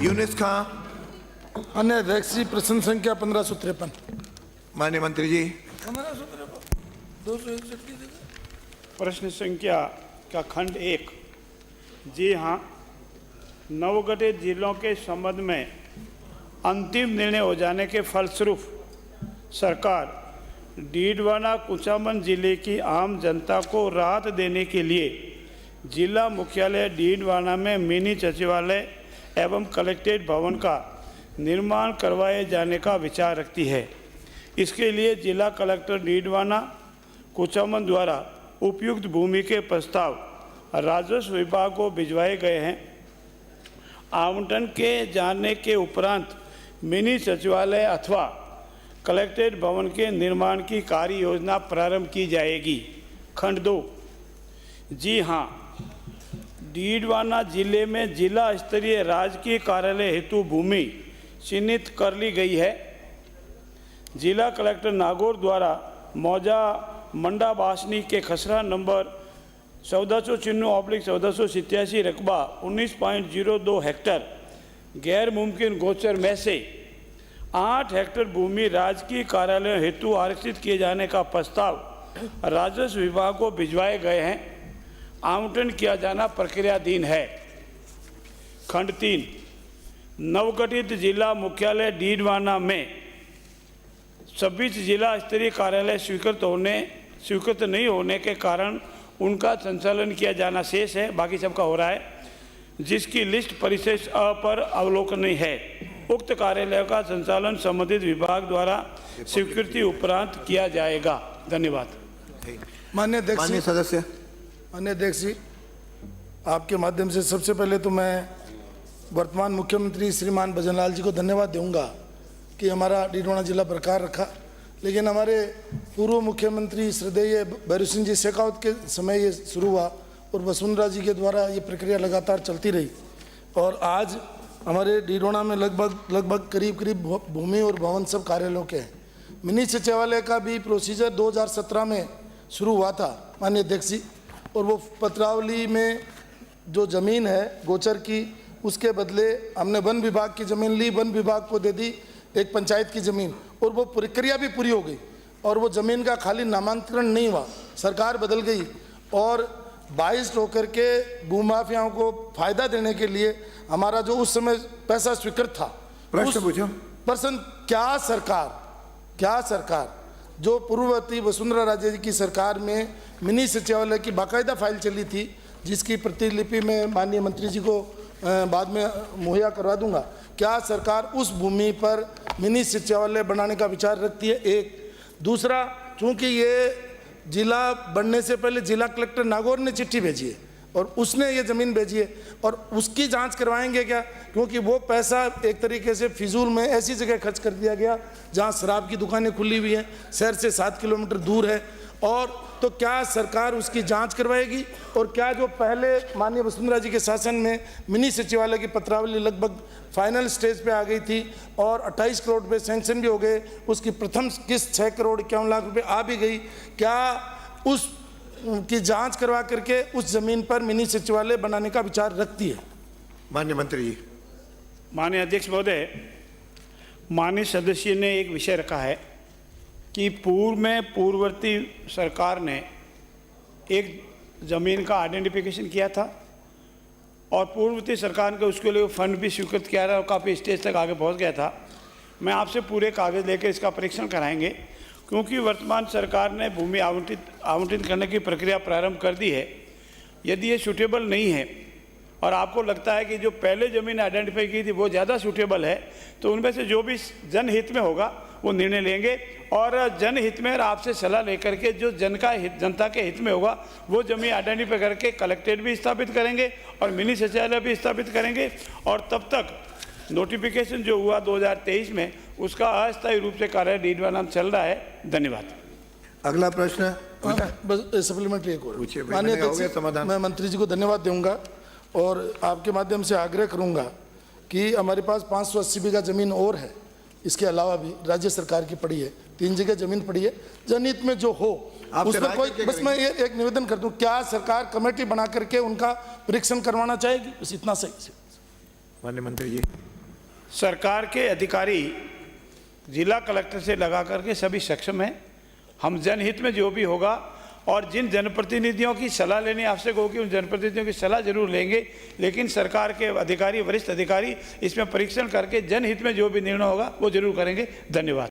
यूनिस खां। अन्य अध्यक्ष जी, प्रश्न संख्या 1553। माननीय मंत्री जी। 261 की जगह प्रश्न संख्या का खंड 1। जी हाँ, नवगठित जिलों के संबंध में अंतिम निर्णय हो जाने के फलस्वरूप सरकार डीडवाना कुचामन जिले की आम जनता को राहत देने के लिए जिला मुख्यालय डीडवाना में मिनी सचिवालय एवं कलेक्ट्रेट भवन का निर्माण करवाए जाने का विचार रखती है। इसके लिए जिला कलेक्टर डीडवाना कुचामन द्वारा उपयुक्त भूमि के प्रस्ताव राजस्व विभाग को भिजवाए गए हैं। आवंटन के जाने के उपरांत मिनी सचिवालय अथवा कलेक्ट्रेट भवन के निर्माण की कार्य योजना प्रारंभ की जाएगी। खंड 2। जी हाँ, डीडवाना जिले में जिला स्तरीय राजकीय कार्यालय हेतु भूमि चिन्हित कर ली गई है। जिला कलेक्टर नागौर द्वारा मौजा मंडा बासनी के खसरा नंबर 1494/1487 रकबा 19.02 हेक्टर गैर मुमकिन गोचर में से 8 हेक्टर भूमि राजकीय कार्यालय हेतु आरक्षित किए जाने का प्रस्ताव राजस्व विभाग को भिजवाए गए हैं। आवंटन किया जाना प्रक्रियाधीन है। खंड 3। नवगठित जिला मुख्यालय डीडवाना में 26 जिला स्तरीय कार्यालय स्वीकृत नहीं होने के कारण उनका संचालन किया जाना शेष है, बाकी सबका हो रहा है, जिसकी लिस्ट परिशेष पर अवलोकनीय है। उक्त कार्यालय का संचालन संबंधित विभाग द्वारा स्वीकृति उपरांत किया जाएगा। धन्यवाद। माननीय अध्यक्ष सदस्य। माननीय अध्यक्ष जी, आपके माध्यम से सबसे पहले तो मैं वर्तमान मुख्यमंत्री श्रीमान भजनलाल जी को धन्यवाद दूंगा कि हमारा डीडवाना जिला बरकरार रखा, लेकिन हमारे पूर्व मुख्यमंत्री श्रद्धेय भैरू सिंह जी शेखावत के समय ये शुरू हुआ और वसुंधरा जी के द्वारा ये प्रक्रिया लगातार चलती रही और आज हमारे डीडवाना में लगभग करीब भूमि और भवन सब कार्यालयों के हैं। मिनी सचिवालय का भी प्रोसीजर 2017 में शुरू हुआ था माननीय अध्यक्ष जी, और वो पत्रावली में जो ज़मीन है गोचर की, उसके बदले हमने वन विभाग की ज़मीन ली, वन विभाग को दे दी एक पंचायत की ज़मीन, और वो प्रक्रिया भी पूरी हो गई और वो ज़मीन का खाली नामांतरण नहीं हुआ, सरकार बदल गई और 22 होकर के भूमाफियाओं को फायदा देने के लिए हमारा जो उस समय पैसा स्वीकृत था। प्रश्न पूछो। प्रश्न, क्या सरकार जो पूर्ववर्ती वसुंधरा राजे जी की सरकार में मिनी सचिवालय की बाकायदा फाइल चली थी, जिसकी प्रतिलिपि में माननीय मंत्री जी को बाद में मुहैया करवा दूंगा, क्या सरकार उस भूमि पर मिनी सचिवालय बनाने का विचार रखती है? एक। दूसरा, चूंकि ये जिला बनने से पहले जिला कलेक्टर नागौर ने चिट्ठी भेजी है और उसने ये ज़मीन भेजी है और उसकी जांच करवाएंगे क्या? क्योंकि वो पैसा एक तरीके से फिजूल में ऐसी जगह खर्च कर दिया गया जहां शराब की दुकानें खुली हुई हैं, शहर से 7 किलोमीटर दूर है, और तो क्या सरकार उसकी जांच करवाएगी? और क्या जो पहले माननीय वसुंधरा जी के शासन में मिनी सचिवालय की पत्रावली लगभग फाइनल स्टेज पे आ गई थी और 28 करोड़ रुपये सैंक्शन भी हो गए, उसकी प्रथम किस्त 6 करोड़ 51 लाख रुपए आ भी गई, क्या उस की जांच करवा करके उस जमीन पर मिनी सचिवालय बनाने का विचार रखती है? माननीय मंत्री जी। माननीय अध्यक्ष महोदय, माननीय सदस्य ने एक विषय रखा है कि पूर्ववर्ती सरकार ने एक ज़मीन का आइडेंटिफिकेशन किया था और पूर्ववर्ती सरकार ने उसके लिए फंड भी स्वीकृत किया था और काफ़ी स्टेज तक आगे पहुंच गया था। मैं आपसे पूरे कागज़ लेकर इसका परीक्षण कराएंगे, क्योंकि वर्तमान सरकार ने भूमि आवंटित करने की प्रक्रिया प्रारंभ कर दी है। यदि ये सूटेबल नहीं है और आपको लगता है कि जो पहले ज़मीन आइडेंटिफाई की थी वो ज़्यादा सूटेबल है, तो उनमें से जो भी जनहित में होगा वो निर्णय लेंगे और जनहित में आपसे सलाह लेकर के जो जनता के हित में होगा वो जमीन आइडेंटिफाई करके कलेक्ट्रेट भी स्थापित करेंगे और मिनी सचिवालय भी स्थापित करेंगे, और तब तक नोटिफिकेशन जो हुआ 2023 में उसका अस्थायी रूप से कार्य डीडवाना चल रहा है। धन्यवाद। अगला प्रश्न। बस सप्लीमेंट्री एक और। पूछिए। माननीय अध्यक्ष, मैं मंत्री जी को धन्यवाद दूंगा और आपके माध्यम से आग्रह करूंगा कि हमारे पास 580 बीघा जमीन और है, इसके अलावा भी राज्य सरकार की पड़ी है, 3 जगह जमीन पड़ी है, जनहित में जो हो उसमें कोई, बस मैं ये एक निवेदन कर दूं, क्या सरकार कमेटी बना करके उनका परीक्षण करवाना चाहेगी? बस इतना सही से। माननीय मंत्री जी। सरकार के अधिकारी जिला कलेक्टर से लगा करके सभी सक्षम हैं। हम जनहित में जो भी होगा और जिन जनप्रतिनिधियों की सलाह लेनी आवश्यक होगी उन जनप्रतिनिधियों की सलाह जरूर लेंगे, लेकिन सरकार के अधिकारी, वरिष्ठ अधिकारी इसमें परीक्षण करके जनहित में जो भी निर्णय होगा वो जरूर करेंगे। धन्यवाद।